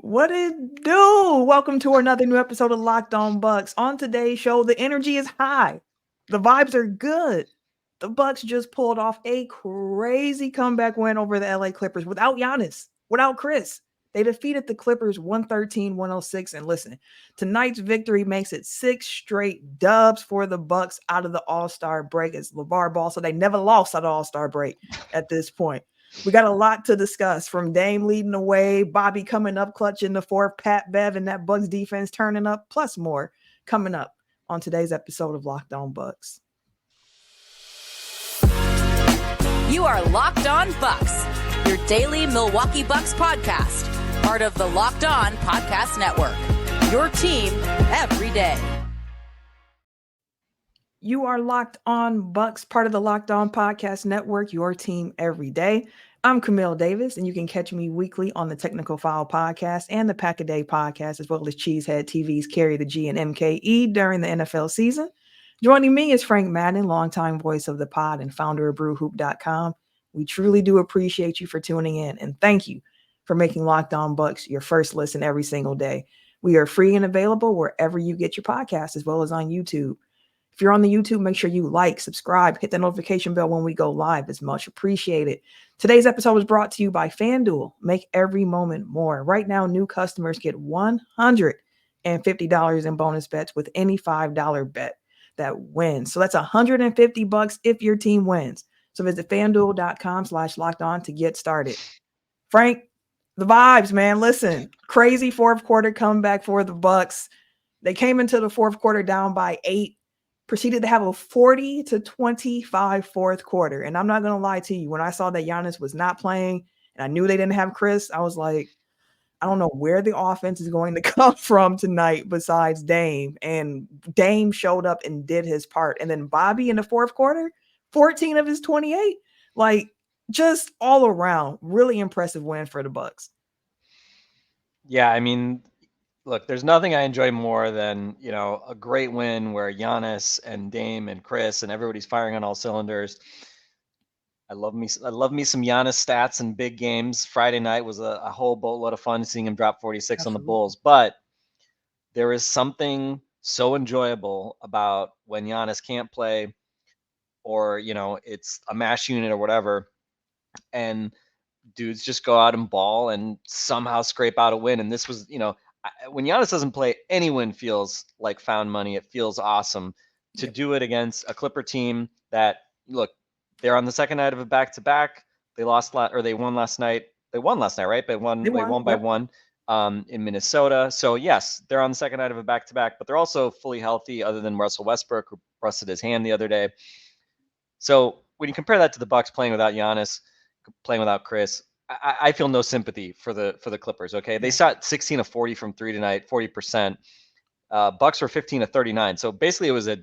What it do? Welcome to another new episode of Locked On Bucks. On today's show, the energy is high. The vibes are good. The Bucks just pulled off a crazy comeback win over the LA Clippers without Giannis, without Khris. They defeated the Clippers 113-106. And listen, tonight's victory makes it 6 straight dubs for the Bucks out of the All-Star break. It's LeVar Ball, so they never lost at the All-Star break at this point. We got a lot to discuss, from Dame leading the way, Bobby coming up clutch in the fourth, Pat Bev and that Bucks defense turning up, plus more coming up on today's episode of Locked On Bucks. You are Locked On Bucks, your daily Milwaukee Bucks podcast, part of the Locked On Podcast Network, your team every day. You are Locked On Bucks, part of the Locked On Podcast Network, your team every day. I'm Camille Davis, and you can catch me weekly on the Technical Foul Podcast and the Pack a Day Podcast, as well as Cheesehead TV's Carry the G and MKE during the NFL season. Joining me is Frank Madden, longtime voice of the pod and founder of BrewHoop.com. We truly do appreciate you for tuning in, and thank you for making Locked On Bucks your first listen every single day. We are free and available wherever you get your podcast, as well as on YouTube. If you're on the YouTube, make sure you like, subscribe, hit the notification bell when we go live. It's much appreciated. Today's episode is brought to you by FanDuel. Make every moment more. Right now, new customers get $150 in bonus bets with any $5 bet that wins. So that's $150 if your team wins. So visit FanDuel.com/lockedon to get started. Frank, the vibes, man. Listen, crazy fourth quarter comeback for the Bucks. They came into the fourth quarter down by 8. Proceeded to have a 40-25 fourth quarter. And I'm not going to lie to you. When I saw that Giannis was not playing and I knew they didn't have Khris, I was like, I don't know where the offense is going to come from tonight besides Dame. And Dame showed up and did his part. And then Bobby in the fourth quarter, 14 of his 28. Like, just all around, really impressive win for the Bucks. Yeah, I mean, look, there's nothing I enjoy more than, a great win where Giannis and Dame and Khris and everybody's firing on all cylinders. I love me some Giannis stats in big games. Friday night was a whole boatload of fun seeing him drop 46 Absolutely. on the Bulls. But there is something so enjoyable about when Giannis can't play, or, it's a mash unit or whatever, and dudes just go out and ball and somehow scrape out a win. And this was, when Giannis doesn't play, any win feels like found money. It feels awesome to do it against a Clipper team that, look, they're on the second night of a back-to-back. They won last night. They won last night, right? They won by one in Minnesota. So yes, they're on the second night of a back-to-back, but they're also fully healthy, other than Russell Westbrook, who busted his hand the other day. So when you compare that to the Bucks playing without Giannis, playing without Khris, I feel no sympathy for the Clippers. Okay, they shot 16 of 40 from three tonight, 40%. Bucks were 15 of 39. So basically, it was a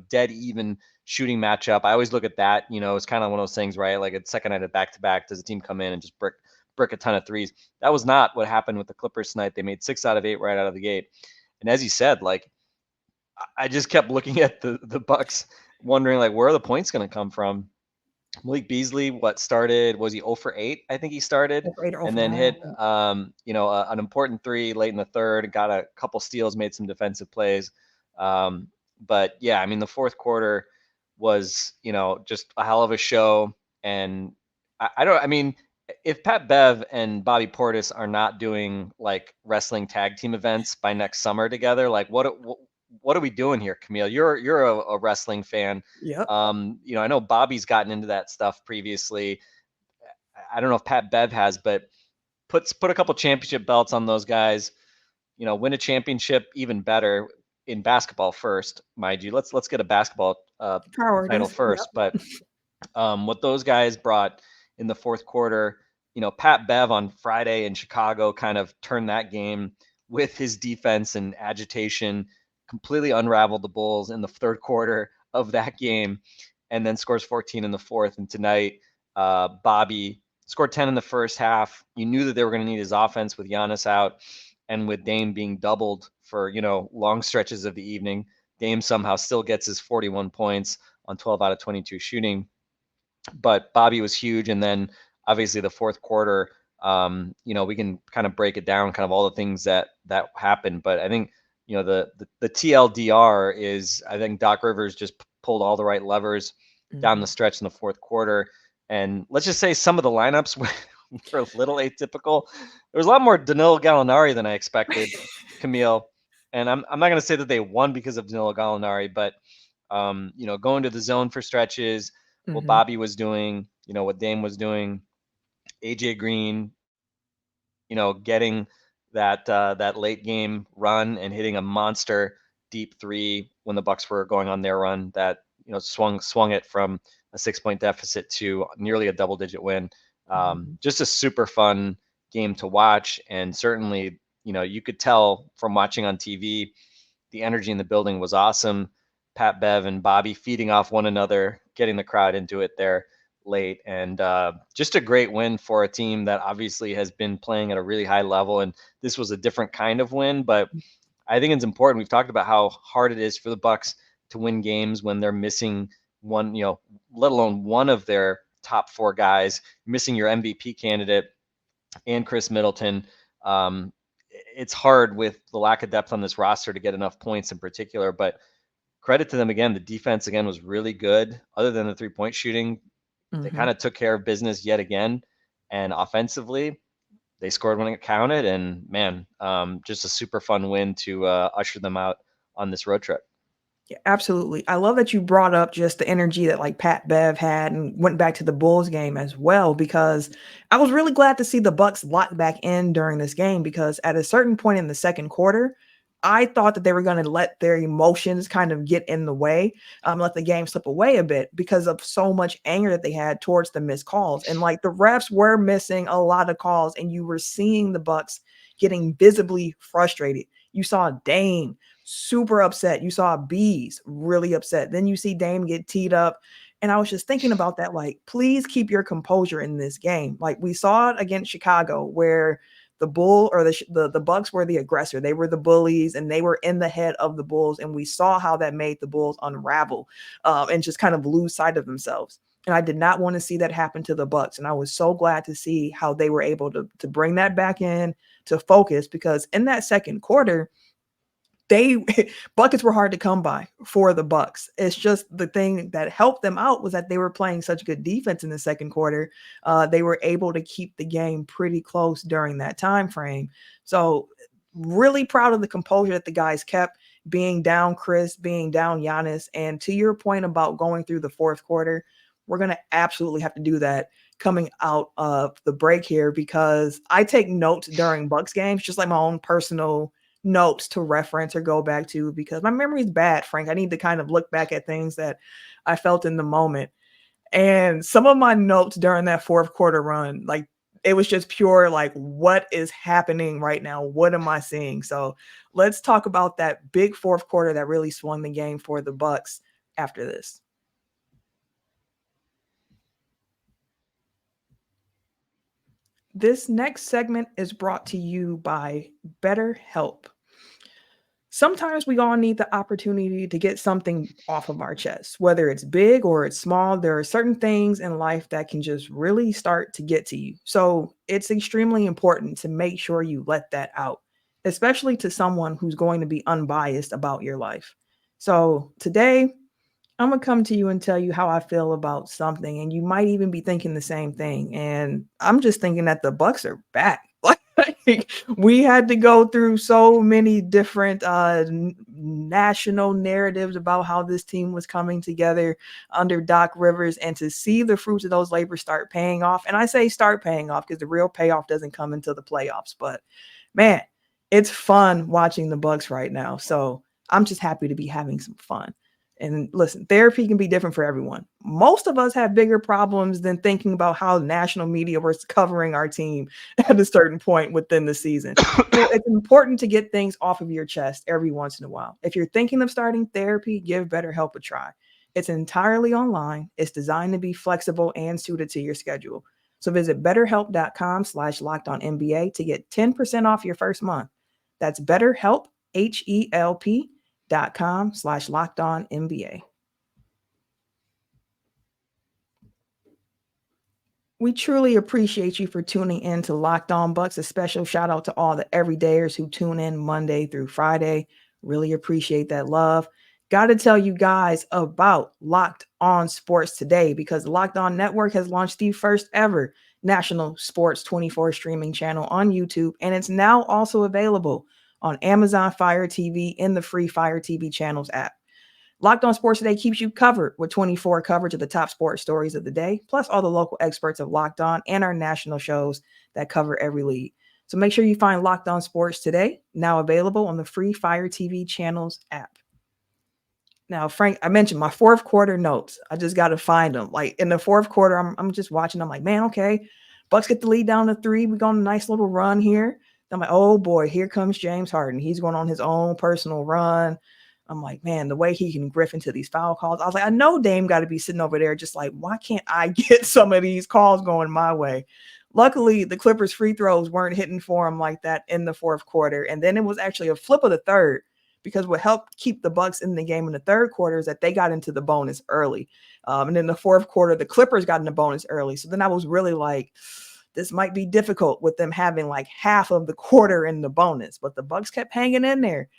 dead even shooting matchup. I always look at that. It's kind of one of those things, right? Like, a second night of back-to-back, does the team come in and just brick a ton of threes? That was not what happened with the Clippers tonight. They made 6 out of 8 right out of the gate. And as you said, like, I just kept looking at the Bucks, wondering, like, where are the points going to come from? Malik Beasley, was he 0 for 8? I think he started, and then hit, an important 3 late in the third, got a couple steals, made some defensive plays. But yeah, I mean, the fourth quarter was, just a hell of a show. And I mean, if Pat Bev and Bobby Portis are not doing like wrestling tag team events by next summer together, like what are we doing here, Camille? You're a wrestling fan. Yep. I know Bobby's gotten into that stuff previously. I don't know if Pat Bev has, but put a couple championship belts on those guys. Win a championship, even better, in basketball first, mind you. Let's get a basketball title first. Yep. But what those guys brought in the fourth quarter, Pat Bev on Friday in Chicago kind of turned that game with his defense and agitation, completely unraveled the Bulls in the third quarter of that game, and then scores 14 in the fourth. And tonight, Bobby scored 10 in the first half. You knew that they were going to need his offense with Giannis out and with Dame being doubled for, long stretches of the evening. Dame somehow still gets his 41 points on 12 out of 22 shooting. But Bobby was huge. And then obviously the fourth quarter, We can kind of break it down, kind of all the things that happened. But I think, the TLDR is, I think Doc Rivers just pulled all the right levers down the stretch in the fourth quarter. And let's just say some of the lineups were a little atypical. There was a lot more Danilo Gallinari than I expected, Camille. And I'm not going to say that they won because of Danilo Gallinari, but, going to the zone for stretches, what Bobby was doing, what Dame was doing, AJ Green, getting that late game run and hitting a monster deep three when the Bucks were going on their run that, swung it from a 6-point deficit to nearly a double-digit win. Just a super fun game to watch. And certainly, you could tell from watching on TV, the energy in the building was awesome. Pat Bev and Bobby feeding off one another, getting the crowd into it there late. And just a great win for a team that obviously has been playing at a really high level. And this was a different kind of win, but I think it's important. We've talked about how hard it is for the Bucks to win games when they're missing one, let alone one of their top 4 guys, missing your MVP candidate and Khris Middleton. It's hard with the lack of depth on this roster to get enough points in particular, but credit to them again. The defense again was really good. Other than the 3-point shooting, they kind of took care of business yet again. And offensively, they scored when it counted. And man, just a super fun win to usher them out on this road trip. Yeah, absolutely. I love that you brought up just the energy that like Pat Bev had and went back to the Bulls game as well, because I was really glad to see the Bucks lock back in during this game, because at a certain point in the second quarter, I thought that they were going to let their emotions kind of get in the way, let the game slip away a bit because of so much anger that they had towards the missed calls. And like the refs were missing a lot of calls, and you were seeing the Bucks getting visibly frustrated. You saw Dame super upset. You saw Bees really upset. Then you see Dame get teed up. And I was just thinking about that, like, please keep your composure in this game. Like we saw it against Chicago, where the Bucks were the aggressor. They were the bullies, and they were in the head of the Bulls. And we saw how that made the Bulls unravel and just kind of lose sight of themselves. And I did not want to see that happen to the Bucks. And I was so glad to see how they were able to bring that back in to focus, because in that second quarter, buckets were hard to come by for the Bucks. It's just the thing that helped them out was that they were playing such good defense in the second quarter. They were able to keep the game pretty close during that time frame. So really proud of the composure that the guys kept, being down Khris, being down Giannis. And to your point about going through the fourth quarter, we're going to absolutely have to do that coming out of the break here, because I take notes during Bucks games, just like my own personal notes to reference or go back to, because my memory is bad, Frank. I need to kind of look back at things that I felt in the moment. And some of my notes during that fourth quarter run, like it was just pure, like, what is happening right now? What am I seeing? So let's talk about that big fourth quarter that really swung the game for the Bucks after this. This next segment is brought to you by BetterHelp. Sometimes we all need the opportunity to get something off of our chest, whether it's big or it's small. There are certain things in life that can just really start to get to you. So it's extremely important to make sure you let that out, especially to someone who's going to be unbiased about your life. So today, I'm going to come to you and tell you how I feel about something, and you might even be thinking the same thing. And I'm just thinking that the Bucks are back. Like, we had to go through so many different national narratives about how this team was coming together under Doc Rivers, and to see the fruits of those labors start paying off. And I say start paying off because the real payoff doesn't come until the playoffs. But man, it's fun watching the Bucks right now. So I'm just happy to be having some fun. And listen, therapy can be different for everyone. Most of us have bigger problems than thinking about how national media was covering our team at a certain point within the season. It's important to get things off of your chest every once in a while. If you're thinking of starting therapy, give BetterHelp a try. It's entirely online. It's designed to be flexible and suited to your schedule. So visit betterhelp.com/lockedonnba to get 10% off your first month. That's BetterHelp, HELP.com/lockedonnba. We truly appreciate you for tuning in to Locked On Bucks. A special shout out to all the everydayers who tune in Monday through Friday. Really appreciate that love. Got to tell you guys about Locked On Sports today because the Locked On Network has launched the first ever national sports 24 streaming channel on YouTube, and it's now also available on Amazon Fire TV in the free Fire TV channels app. Locked On Sports Today keeps you covered with 24 coverage of the top sports stories of the day, plus all the local experts of Locked On and our national shows that cover every league. So make sure you find Locked On Sports Today, now available on the free Fire TV channels app. Now, Frank, I mentioned my fourth quarter notes. I just got to find them. Like in the fourth quarter, I'm just watching. I'm like, man, okay, Bucks get the lead down to 3. We go on a nice little run here. I'm like, oh boy, here comes James Harden. He's going on his own personal run. I'm like, man, the way he can griff into these foul calls. I was like, I know Dame got to be sitting over there just like, why can't I get some of these calls going my way? Luckily, the Clippers free throws weren't hitting for him like that in the fourth quarter. And then it was actually a flip of the third because what helped keep the Bucks in the game in the third quarter is that they got into the bonus early. And in the fourth quarter, the Clippers got in the bonus early. So then I was really like, this might be difficult with them having like half of the quarter in the bonus. But the Bucks kept hanging in there.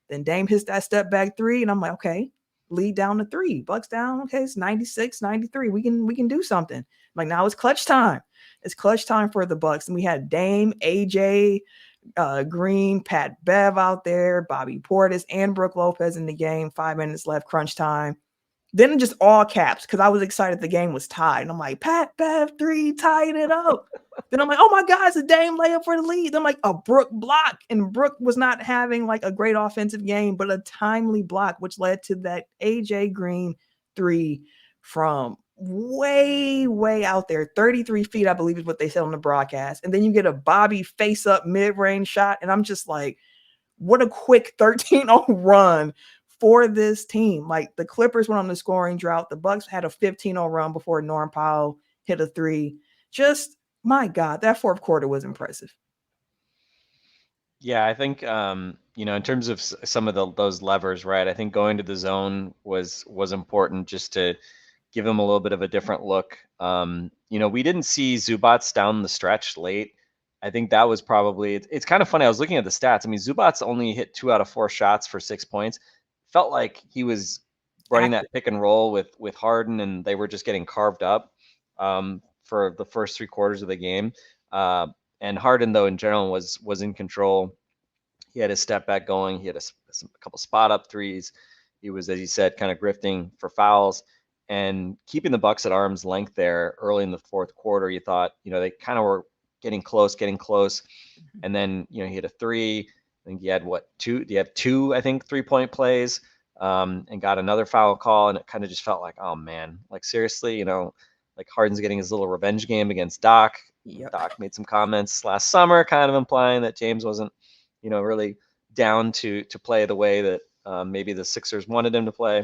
Then Dame hits that step back 3, and I'm like, okay, lead down to 3. Bucks down. Okay, it's 96, 93. We can do something. I'm like, now it's clutch time. It's clutch time for the Bucks. And we had Dame, AJ, Green, Pat Bev out there, Bobby Portis, and Brooke Lopez in the game. 5 minutes left, crunch time. Then just all caps because I was excited the game was tied. And I'm like, Pat Bev 3 tied it up. Then I'm like, oh my God, it's a Dame layup for the lead. Then I'm like, a Brooke block. And Brooke was not having like a great offensive game, but a timely block, which led to that AJ Green 3 from way, way out there. 33 feet, I believe is what they said on the broadcast. And then you get a Bobby face up mid-range shot. And I'm just like, what a quick 13-0 run for this team. Like the Clippers went on the scoring drought. The Bucks had a 15-0 run before Norm Powell hit a 3. Just, my God, that fourth quarter was impressive. Yeah, I think in terms of some of those levers, right? I think going to the zone was important just to give them a little bit of a different look. We didn't see Zubats down the stretch late. I think that was probably it's kind of funny. I was looking at the stats. I mean, Zubats only hit 2 out of 4 shots for 6 points. Felt like he was running that pick and roll with Harden, and they were just getting carved up for the first 3 quarters of the game. And Harden, though, in general, was in control. He had his step back going. He had a couple spot up threes. He was, as you said, kind of grifting for fouls and keeping the Bucks at arm's length there early in the fourth quarter. You thought, they kind of were getting close. And then, he hit a 3. I think he had two 3-point plays and got another foul call. And it kind of just felt like, oh man, like seriously, like Harden's getting his little revenge game against Doc. Yep. Doc made some comments last summer kind of implying that James wasn't, really down to play the way that maybe the Sixers wanted him to play.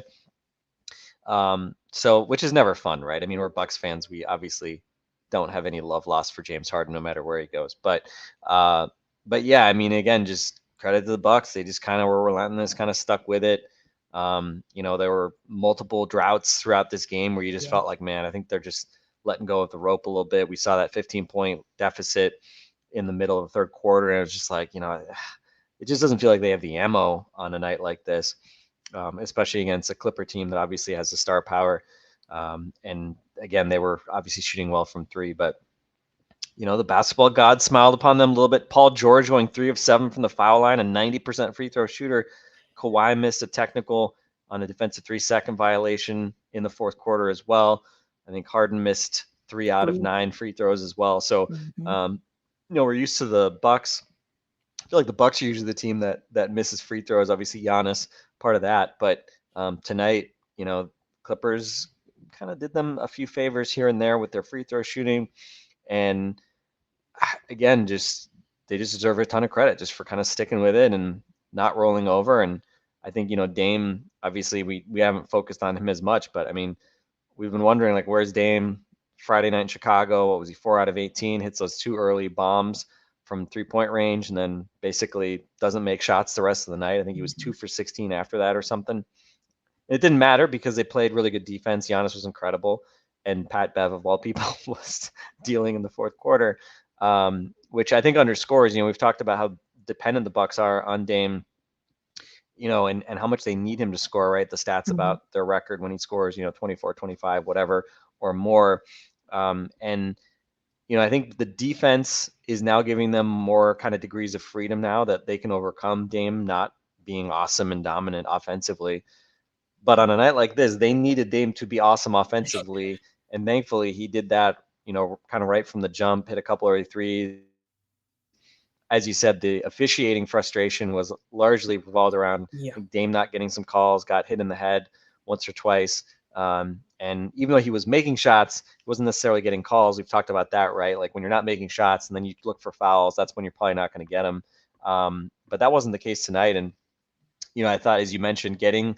So, which is never fun, right? I mean, we're Bucks fans. We obviously don't have any love lost for James Harden no matter where he goes. But yeah, I mean, again, just credit to the Bucks. They just kind of were relentless, kind of stuck with it. There were multiple droughts throughout this game where you just felt like, man, I think they're just letting go of the rope a little bit. We saw that 15-point deficit in the middle of the third quarter, and it was just like, it just doesn't feel like they have the ammo on a night like this, especially against a Clipper team that obviously has the star power. And again, they were obviously shooting well from 3, but the basketball god smiled upon them a little bit. Paul George going 3 of 7 from the foul line, a 90% free throw shooter. Kawhi missed a technical on a defensive 3-second violation in the fourth quarter as well. I think Harden missed 3 out of 9 free throws as well. So, we're used to the Bucks. I feel like the Bucks are usually the team that misses free throws. Obviously, Giannis part of that. But tonight, Clippers kind of did them a few favors here and there with their free throw shooting. And again, they just deserve a ton of credit just for kind of sticking with it and not rolling over. And I think, Dame, obviously we haven't focused on him as much, but I mean, we've been wondering like, where's Dame Friday night in Chicago? What was he, 4 out of 18, hits those 2 early bombs from 3-point range and then basically doesn't make shots the rest of the night. I think he was 2 for 16 after that or something. It didn't matter because they played really good defense. Giannis was incredible. and Pat Bev of all people was dealing in the fourth quarter, which I think underscores, we've talked about how dependent the Bucks are on Dame, and how much they need him to score, right? The stats about their record when he scores, 24, 25, whatever, or more. And I think the defense is now giving them more kind of degrees of freedom now that they can overcome Dame not being awesome and dominant offensively. But on a night like this, they needed Dame to be awesome offensively. And thankfully he did that, kind of right from the jump, hit a couple early threes. As you said, the officiating frustration was largely revolved around Dame not getting some calls, got hit in the head once or twice. And even though he was making shots, he wasn't necessarily getting calls. We've talked about that, right? Like when you're not making shots and then you look for fouls, that's when you're probably not going to get them. But that wasn't the case tonight. And, I thought, as you mentioned, getting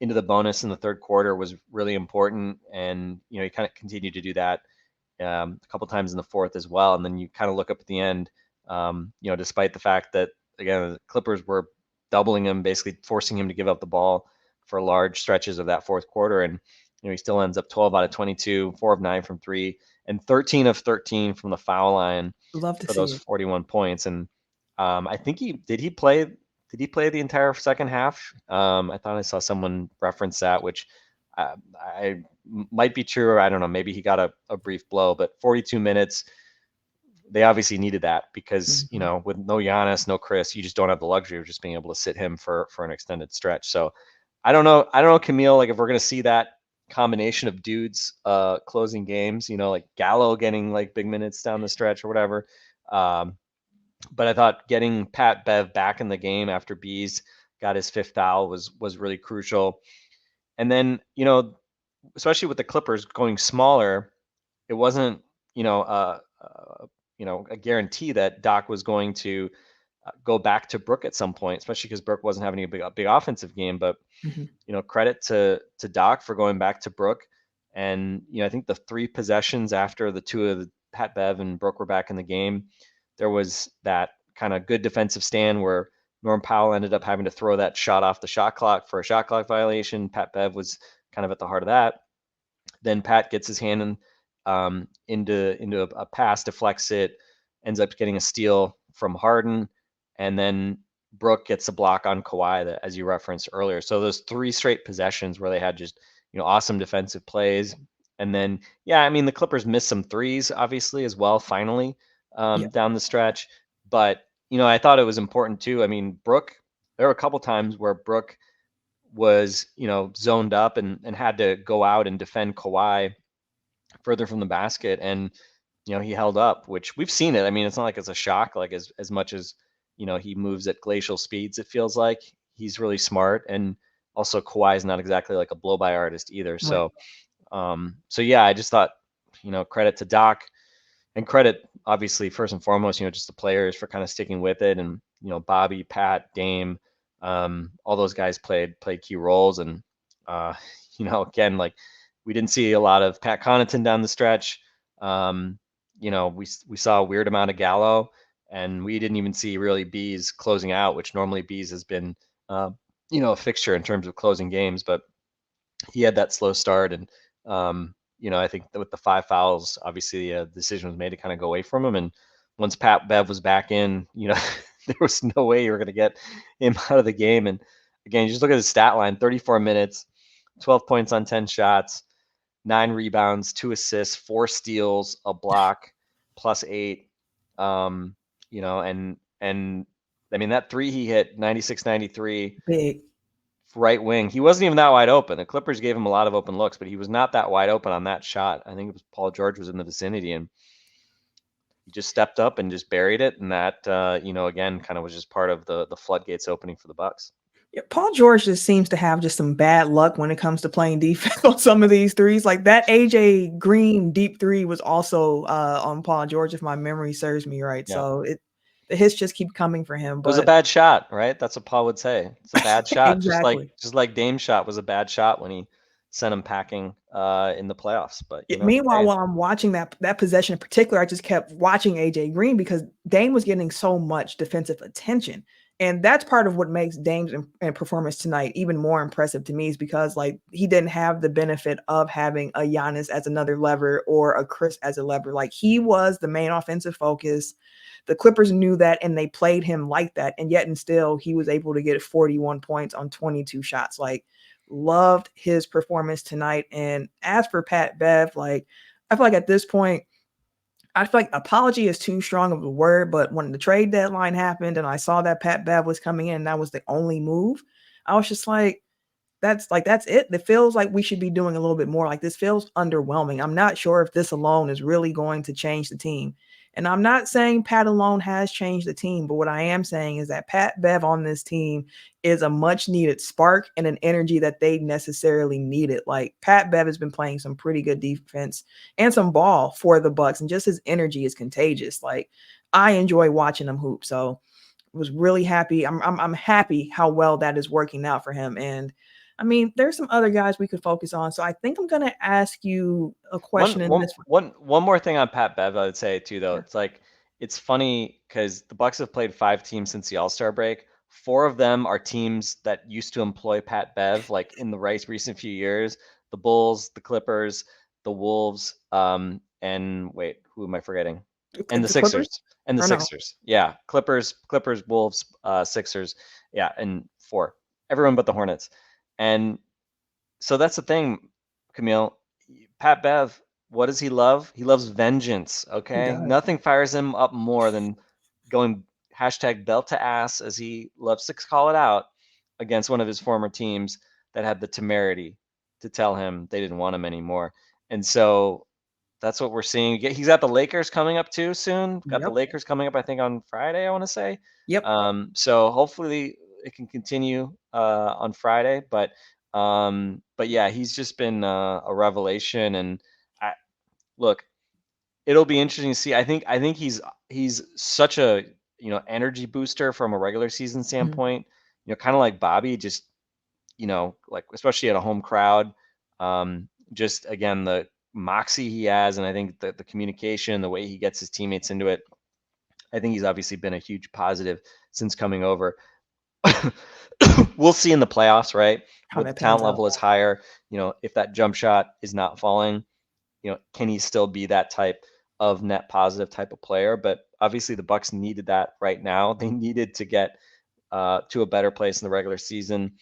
into the bonus in the third quarter was really important. And, he kind of continued to do that a couple times in the fourth as well. And then you kind of look up at the end, despite the fact that, again, the Clippers were doubling him, basically forcing him to give up the ball for large stretches of that fourth quarter. And, he still ends up 12 out of 22, 4 of 9 from 3, and 13 of 13 from the foul line for those 41 points. And I think did he play the entire second half? I thought I saw someone reference that, which I might be true, or I don't know, maybe he got a brief blow, but 42 minutes, they obviously needed that because, with no Giannis, no Khris, you just don't have the luxury of just being able to sit him for an extended stretch. So I don't know, Camille, like if we're going to see that combination of dudes closing games, like Gallo getting like big minutes down the stretch or whatever. But I thought getting Pat Bev back in the game after Bees got his fifth foul was really crucial. And then, especially with the Clippers going smaller, it wasn't, a guarantee that Doc was going to go back to Brook at some point, especially because Brook wasn't having a big offensive game. But credit to Doc for going back to Brook. And I think the 3 possessions after the 2 of the Pat Bev and Brook were back in the game, there was that kind of good defensive stand where Norm Powell ended up having to throw that shot off the shot clock for a shot clock violation. Pat Bev was kind of at the heart of that. Then Pat gets his hand into a pass, deflects it, ends up getting a steal from Harden, and then Brook gets a block on Kawhi, as you referenced earlier. So those 3 straight possessions where they had just awesome defensive plays. And then the Clippers missed some threes obviously as well finally down the stretch. But I thought it was important too. I mean, Brook, there were a couple times where Brook was zoned up and had to go out and defend Kawhi further from the basket, and he held up, which we've seen it. I mean, it's not like it's a shock, like as much as he moves at glacial speeds, it feels like. He's really smart, and also Kawhi is not exactly like a blow-by artist either. Right. So I just thought, credit to Doc, and credit obviously first and foremost, just the players for kind of sticking with it, and Bobby, Pat, Dame, all those guys played key roles, and again, like we didn't see a lot of Pat Connaughton down the stretch. We saw a weird amount of Gallo, and we didn't even see really Bees closing out, which normally Bees has been, a fixture in terms of closing games, but he had that slow start. And, I think with the 5 fouls, obviously the decision was made to kind of go away from him. And once Pat Bev was back in, there was no way you were going to get him out of the game. And again, you just look at his stat line, 34 minutes, 12 points on 10 shots, 9 rebounds, 2 assists, 4 steals, a block, plus 8. And I mean, that 3 he hit, 96-93, big right wing. He wasn't even that wide open. The Clippers gave him a lot of open looks, but he was not that wide open on that shot. I think it was Paul George was in the vicinity, and he just stepped up and just buried it. And that, again, kind of was just part of the floodgates opening for the Bucks. Yeah, Paul George just seems to have just some bad luck when it comes to playing defense on some of these threes. Like that AJ Green deep 3 was also on Paul George, if my memory serves me right. Yeah. So the hits just keep coming for him. But it was a bad shot, right? That's what Paul would say. It's a bad shot. Exactly. just like Dame's shot was a bad shot when he sent him packing in the playoffs. But meanwhile, while I'm watching that possession in particular, I just kept watching AJ Green because Dame was getting so much defensive attention. And that's part of what makes Dame's and performance tonight even more impressive to me, is because like he didn't have the benefit of having a Giannis as another lever or a Khris as a lever. Like he was the main offensive focus. The Clippers knew that and they played him like that. And yet and still he was able to get 41 points on 22 shots. Like loved his performance tonight. And as for Pat Bev, like I feel like at this point, I feel like apology is too strong of a word, but when the trade deadline happened and I saw that Pat Bev was coming in, and that was the only move, I was just like, that's it. It feels like we should be doing a little bit more. Like this feels underwhelming. I'm not sure if this alone is really going to change the team. And I'm not saying Pat alone has changed the team, but what I am saying is that Pat Bev on this team is a much needed spark and an energy that they necessarily needed. Like Pat Bev has been playing some pretty good defense and some ball for the Bucks, and just his energy is contagious. Like I enjoy watching him hoop. So was really happy. I'm happy how well that is working out for him. And I mean, there's some other guys we could focus on. So I think I'm gonna ask you a question in this one. One more thing on Pat Bev, I would say too, though. Yeah. It's like it's funny because the Bucks have played 5 teams since the All-Star break. 4 of them are teams that used to employ Pat Bev, like in the recent few years. The Bulls, the Clippers, the Wolves, and wait, who am I forgetting? And the Clippers? Sixers. And the Or no? Sixers. Yeah. Clippers, Wolves, Sixers. Yeah, and 4. Everyone but the Hornets. And so that's the thing, Camille. Pat Bev, what does he love? He loves vengeance. He Okay. does. Nothing fires him up more than going #belt to ass, as he loves to call it out, against one of his former teams that had the temerity to tell him they didn't want him anymore. And so that's what we're seeing. He's got the Lakers coming up too soon. Got the Yep. Lakers coming up, I think, on Friday, I want to say. Yep. So hopefully it can continue on Friday. But yeah, he's just been a revelation. And I, look, it'll be interesting to see. I think he's such a energy booster from a regular season Mhm. standpoint. Kind of like Bobby, just like especially at a home crowd. Just again the moxie he has, and I think the communication, the way he gets his teammates into it. I think he's obviously been a huge positive since coming over. We'll see in the playoffs, right? How With the that pans talent out. level is higher, if that jump shot is not falling, can he still be that type of net positive type of player? But obviously the Bucks needed that right now. They needed to get to a better place in the regular season.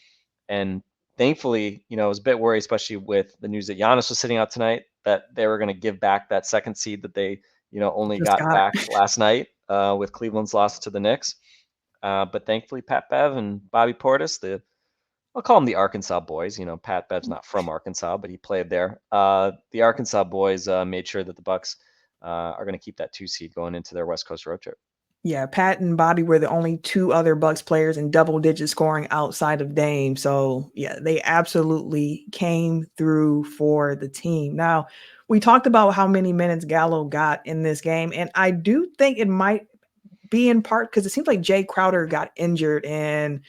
And thankfully, I was a bit worried, especially with the news that Giannis was sitting out tonight, that they were going to give back that second seed that they, only Just got got back last night with Cleveland's loss to the Knicks. But thankfully, Pat Bev and Bobby Portis, I'll call them the Arkansas boys. Pat Bev's not from Arkansas, but he played there. The Arkansas boys made sure that the Bucks are going to keep that 2 seed going into their West Coast road trip. Yeah, Pat and Bobby were the only 2 other Bucks players in double-digit scoring outside of Dame. So, yeah, they absolutely came through for the team. Now, we talked about how many minutes Gallo got in this game, and I do think it might be in part because it seems like Jay Crowder got injured and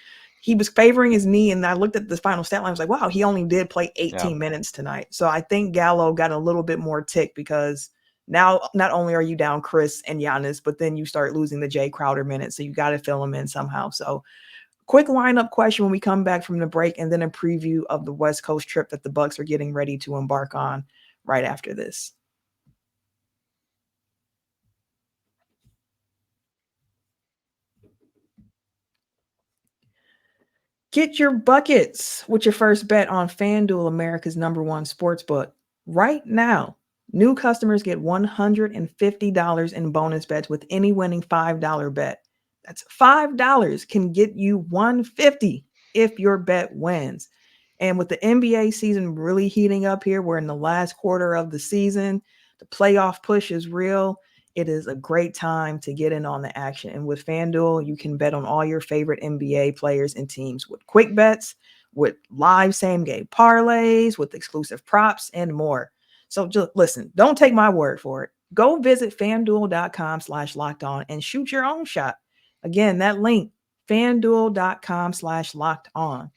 he was favoring his knee. And I looked at the final stat line. I was like, wow, he only did play 18 minutes tonight. So I think Gallo got a little bit more tick because now not only are you down Khris and Giannis, but then you start losing the Jay Crowder minutes. So you got to fill them in somehow. So quick lineup question when we come back from the break, and then a preview of the West Coast trip that the Bucks are getting ready to embark on right after this. Get your buckets with your first bet on FanDuel, America's #1 sportsbook. Right now, new customers get $150 in bonus bets with any winning $5 bet. That's $5 can get you $150 if your bet wins. And with the NBA season really heating up here, we're in the last quarter of the season. The playoff push is real. It is a great time to get in on the action. And with FanDuel, you can bet on all your favorite NBA players and teams with quick bets, with live same game parlays, with exclusive props, and more. So just listen, don't take my word for it. Go visit fanduel.com/locked on and shoot your own shot. Again, that link, fanduel.com/locked on.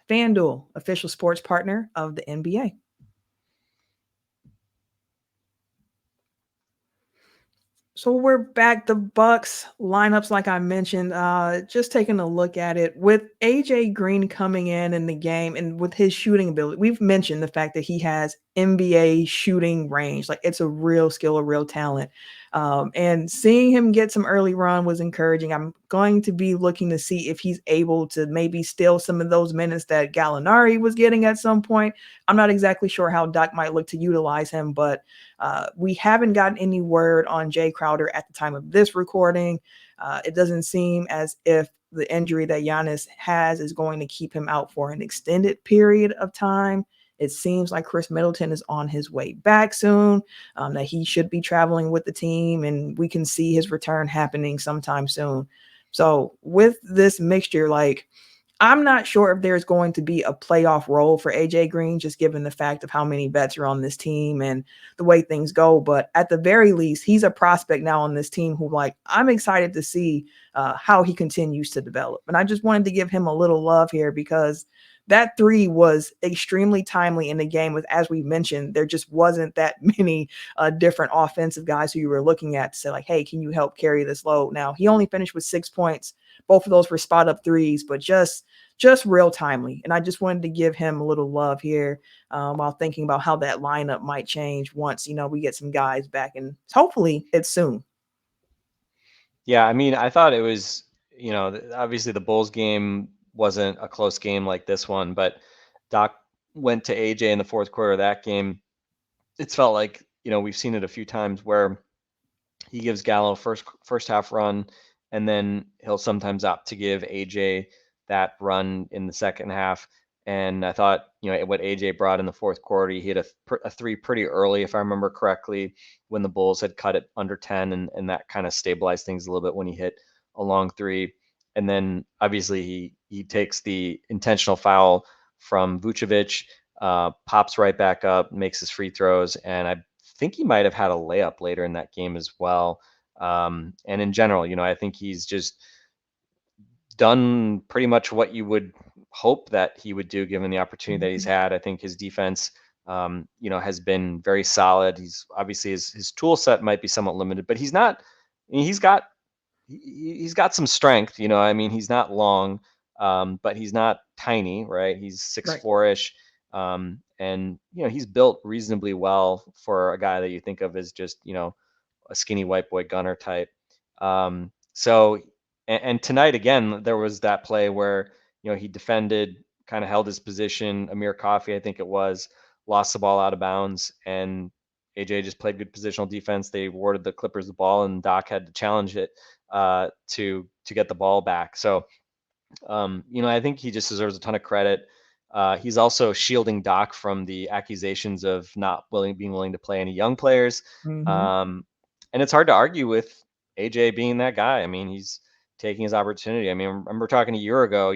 FanDuel, official sports partner of the NBA. So we're back. The Bucks lineups, like I mentioned, just taking a look at it with AJ Green coming in the game and with his shooting ability. We've mentioned the fact that he has NBA shooting range. Like it's a real skill, a real talent. And seeing him get some early run was encouraging. I'm going to be looking to see if he's able to maybe steal some of those minutes that Gallinari was getting at some point. I'm not exactly sure how Doc might look to utilize him, but we haven't gotten any word on Jay Crowder at the time of this recording. It doesn't seem as if the injury that Giannis has is going to keep him out for an extended period of time. It seems like Khris Middleton is on his way back soon, that he should be traveling with the team, and we can see his return happening sometime soon. So with this mixture, like, I'm not sure if there's going to be a playoff role for AJ Green, just given the fact of how many vets are on this team and the way things go. But at the very least, he's a prospect now on this team who, like, I'm excited to see how he continues to develop. And I just wanted to give him a little love here because that three was extremely timely in the game. With, as we mentioned, there just wasn't that many different offensive guys who you were looking at to say, like, hey, can you help carry this load? Now, he only finished with 6 points. Both of those were spot up threes, but just real timely. And I just wanted to give him a little love here while thinking about how that lineup might change once, we get some guys back, and hopefully it's soon. Yeah, I mean, I thought it was, obviously the Bulls game wasn't a close game like this one, but Doc went to AJ in the fourth quarter of that game. It's felt like, we've seen it a few times where he gives Gallo first half run, and then he'll sometimes opt to give AJ that run in the second half. And I thought, what AJ brought in the fourth quarter, he hit a three pretty early, if I remember correctly, when the Bulls had cut it under 10, and that kind of stabilized things a little bit when he hit a long three. And then obviously he takes the intentional foul from Vucevic, pops right back up, makes his free throws, and I think he might have had a layup later in that game as well. And in general, I think he's just done pretty much what you would hope that he would do given the opportunity that he's had. I think his defense, has been very solid. He's obviously his tool set might be somewhat limited, but he's not. I mean, he's got some strength. I mean, he's not long, but he's not tiny, right? He's 6'4"-ish. And he's built reasonably well for a guy that you think of as just a skinny white boy gunner type. So and tonight again there was that play where he defended, kind of held his position. Amir Coffey, I think it was, lost the ball out of bounds, and AJ just played good positional defense. They awarded the Clippers the ball, and Doc had to challenge it to get the ball back. So I think he just deserves a ton of credit. He's also shielding Doc from the accusations of not being willing to play any young players. And it's hard to argue with AJ being that guy. I mean, he's taking his opportunity. I mean, I remember talking a year ago,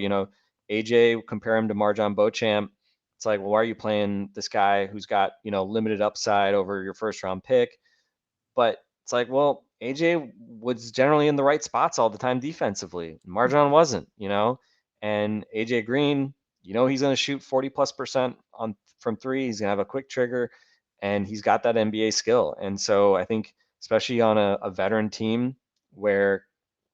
AJ, compare him to Marjon Beauchamp. It's like, well, why are you playing this guy who's got, limited upside over your first round pick? But it's like, well, AJ was generally in the right spots all the time defensively. Marjon wasn't, and AJ Green, he's going to shoot 40+% from three. He's going to have a quick trigger, and he's got that NBA skill. And so I think, especially on a veteran team where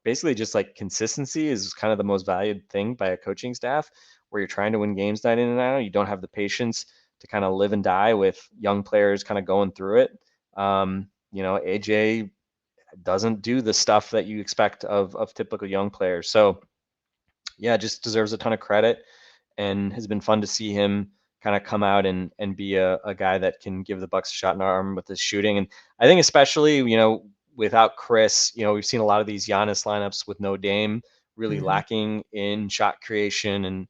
basically just like consistency is kind of the most valued thing by a coaching staff, where you're trying to win games night in and night out, you don't have the patience to kind of live and die with young players kind of going through it. AJ doesn't do the stuff that you expect of typical young players. So yeah, just deserves a ton of credit, and has been fun to see him kind of come out and be a guy that can give the Bucks a shot in the arm with his shooting. And I think especially, without Khris, we've seen a lot of these Giannis lineups with no Dame really lacking in shot creation and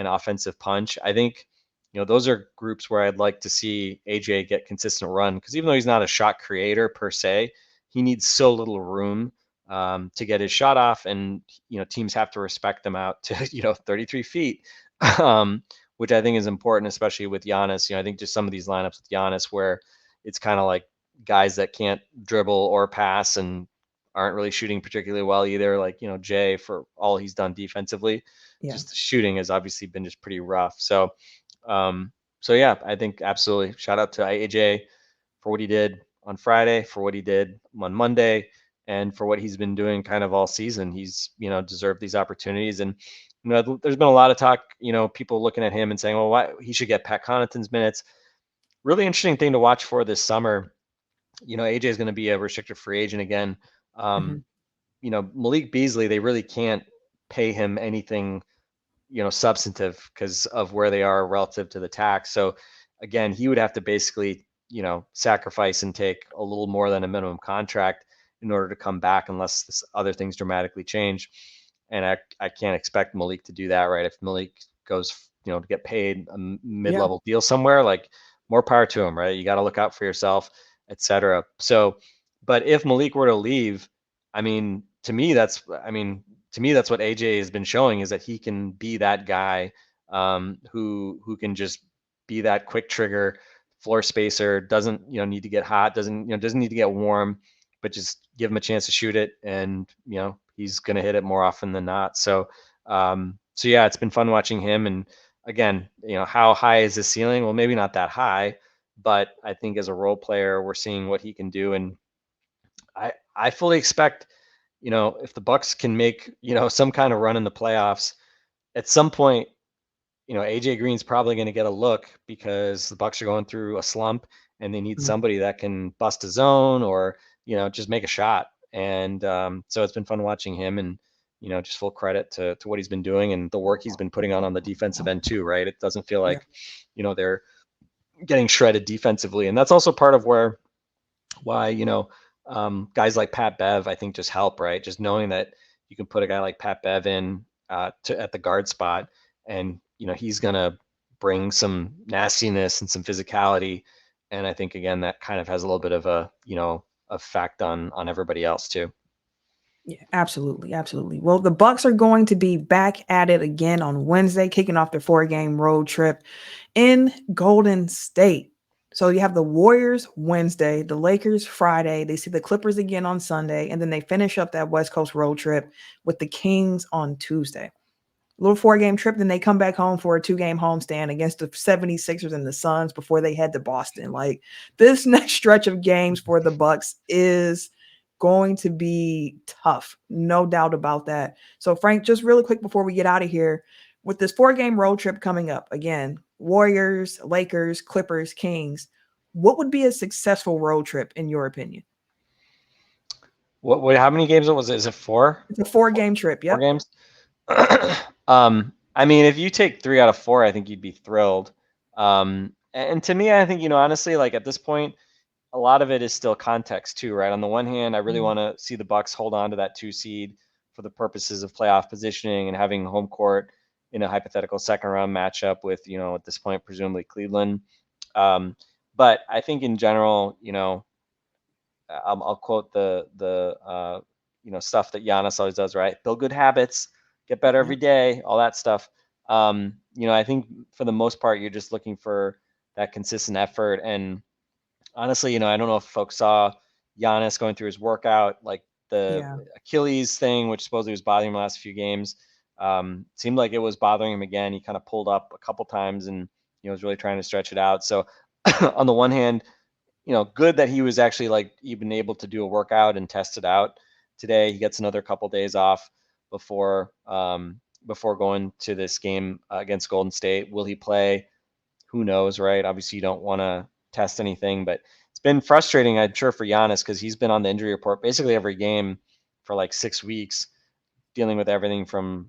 offensive punch. I think, those are groups where I'd like to see AJ get consistent run, because even though he's not a shot creator per se, he needs so little room to get his shot off, and teams have to respect them out to 33 feet, which I think is important, especially with Giannis. I think just some of these lineups with Giannis where it's kind of like guys that can't dribble or pass and aren't really shooting particularly well either, like Jay, for all he's done defensively. Just the shooting has obviously been just pretty rough. So yeah, I think absolutely shout out to AJ for what he did on Friday, for what he did on Monday, and for what he's been doing kind of all season. He's, deserved these opportunities. And, there's been a lot of talk, people looking at him and saying, well, why he should get Pat Connaughton's minutes. Really interesting thing to watch for this summer. AJ is going to be a restricted free agent again. Malik Beasley, they really can't pay him anything, substantive because of where they are relative to the tax. So again, he would have to basically, sacrifice and take a little more than a minimum contract in order to come back, unless this other things dramatically change. And I can't expect Malik to do that, right? If Malik goes, to get paid a mid-level deal somewhere, like, more power to him, right? You got to look out for yourself, etc. So, but if Malik were to leave, to me, that's what AJ has been showing, is that he can be that guy who can just be that quick trigger floor spacer, doesn't need to get hot, doesn't need to get warm, but just give him a chance to shoot it, and he's going to hit it more often than not. So yeah, it's been fun watching him. And again, how high is his ceiling? Well, maybe not that high, but I think as a role player, we're seeing what he can do. And I fully expect, if the Bucks can make, some kind of run in the playoffs, at some point, AJ Green's probably going to get a look, because the Bucks are going through a slump and they need somebody that can bust a zone or, just make a shot. And so it's been fun watching him, and, just full credit to what he's been doing and the work he's been putting on the defensive end too, right? It doesn't feel like, they're getting shredded defensively. And that's also part of why, guys like Pat Bev, I think, just help, right? Just knowing that you can put a guy like Pat Bev in at the guard spot, and, he's going to bring some nastiness and some physicality. And I think, again, that kind of has a little bit of a, effect on everybody else too. Yeah, absolutely. Absolutely. Well, the Bucks are going to be back at it again on Wednesday, kicking off their 4-game road trip in Golden State. So you have the Warriors Wednesday, the Lakers Friday. They see the Clippers again on Sunday, and then they finish up that West Coast road trip with the Kings on Tuesday. A little 4-game trip, then they come back home for a 2-game homestand against the 76ers and the Suns before they head to Boston. Like, this next stretch of games for the Bucks is going to be tough, no doubt about that. So, Frank, just really quick before we get out of here, with this 4-game road trip coming up, again, Warriors, Lakers, Clippers, Kings, what would be a successful road trip in your opinion? How many games was it? Is it 4? It's a 4-game trip. Yep. 4 games. If you take 3 out of 4, I think you'd be thrilled. And to me, I think, honestly, like, at this point, a lot of it is still context too, right? On the one hand, I really want to see the Bucks hold on to that 2 seed for the purposes of playoff positioning and having home court in a hypothetical second round matchup with, at this point, presumably Cleveland. But I think in general, I'll quote the stuff that Giannis always does, right? Build good habits, get better every day, all that stuff. I think for the most part, you're just looking for that consistent effort. And honestly, I don't know if folks saw Giannis going through his workout, like the Achilles thing, which supposedly was bothering him the last few games. Seemed like it was bothering him again. He kind of pulled up a couple times and, was really trying to stretch it out. So on the one hand, good that he was actually, like, even able to do a workout and test it out today. He gets another couple days off before going to this game against Golden State. Will he play? Who knows, right? Obviously, you don't want to test anything, but it's been frustrating, I'm sure, for Giannis, because he's been on the injury report basically every game for like 6 weeks, dealing with everything from,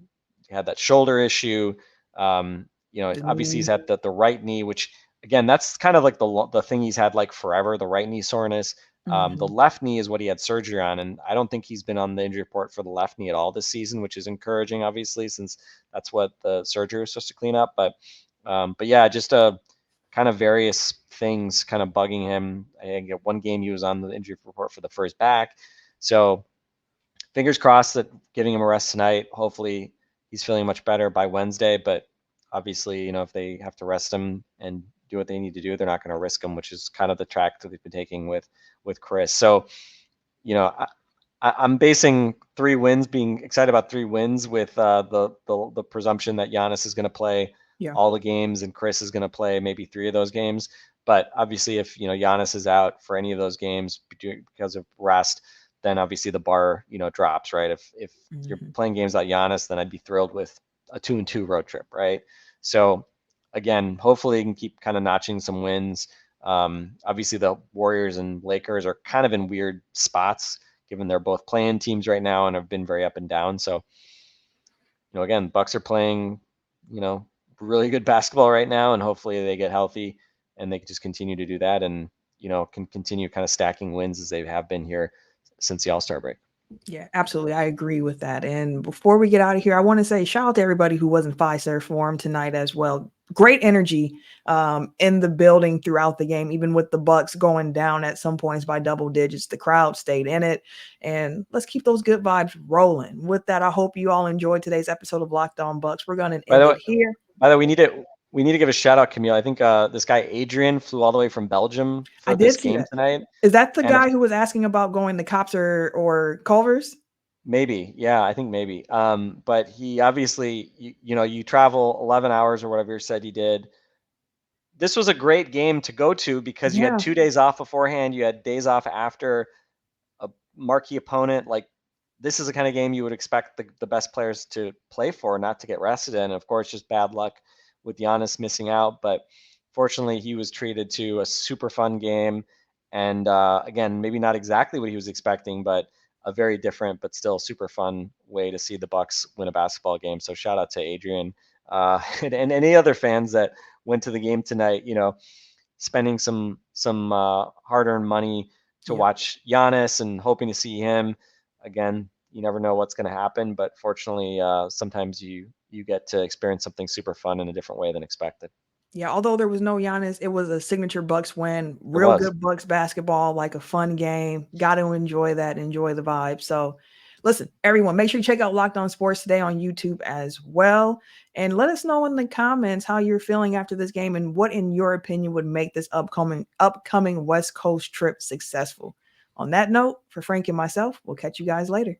he had that shoulder issue. Obviously he's had the right knee, which, again, that's kind of like the thing he's had like forever, the right knee soreness. The left knee is what he had surgery on, and I don't think he's been on the injury report for the left knee at all this season, which is encouraging, obviously, since that's what the surgery was supposed to clean up. But yeah, just kind of various things kind of bugging him. I think at one game he was on the injury report for the first back. So fingers crossed that giving him a rest tonight, hopefully he's feeling much better by Wednesday. But obviously, if they have to rest him and do what they need to do, they're not going to risk him, which is kind of the track that they've been taking with Khris. So, I'm basing 3 wins, being excited about 3 wins with the presumption that Giannis is going to play all the games and Khris is going to play maybe 3 of those games. But obviously, if Giannis is out for any of those games because of rest, then obviously the bar drops, right? If you're playing games without Giannis, then I'd be thrilled with a 2-2 road trip, right? So again, hopefully you can keep kind of notching some wins. Obviously, the Warriors and Lakers are kind of in weird spots, given they're both playing teams right now and have been very up and down. So, again, Bucks are playing, really good basketball right now, and hopefully they get healthy and they can just continue to do that and, can continue kind of stacking wins as they have been here since the All-Star break. Yeah, absolutely. I agree with that. And before we get out of here, I want to say shout out to everybody who was in Fiserv Forum tonight as well. Great energy in the building throughout the game, even with the Bucks going down at some points by double digits. The crowd stayed in it. And let's keep those good vibes rolling. With that, I hope you all enjoyed today's episode of Locked On Bucks. We're going to end it here. By the way, we need to give a shout out, Camille. I think this guy Adrian flew all the way from Belgium for this game tonight. Is that the guy who was asking about going to Cops or Culver's? Maybe. Yeah, I think maybe. But he obviously, you travel 11 hours or whatever you said he did. This was a great game to go to because you had 2 days off beforehand. You had days off after a marquee opponent. Like, this is the kind of game you would expect the best players to play for, not to get rested in. Of course, just bad luck with Giannis missing out. But fortunately, he was treated to a super fun game. And again, maybe not exactly what he was expecting, but a very different but still super fun way to see the Bucks win a basketball game. So shout out to Adrian and any other fans that went to the game tonight, spending some hard-earned money to watch Giannis and hoping to see him. Again, you never know what's going to happen, but fortunately, sometimes you get to experience something super fun in a different way than expected. Yeah, although there was no Giannis, it was a signature Bucks win. Real good Bucks basketball, like a fun game. Got to enjoy that, enjoy the vibe. So listen, everyone, make sure you check out Locked On Sports today on YouTube as well. And let us know in the comments how you're feeling after this game and what, in your opinion, would make this upcoming West Coast trip successful. On that note, for Frank and myself, we'll catch you guys later.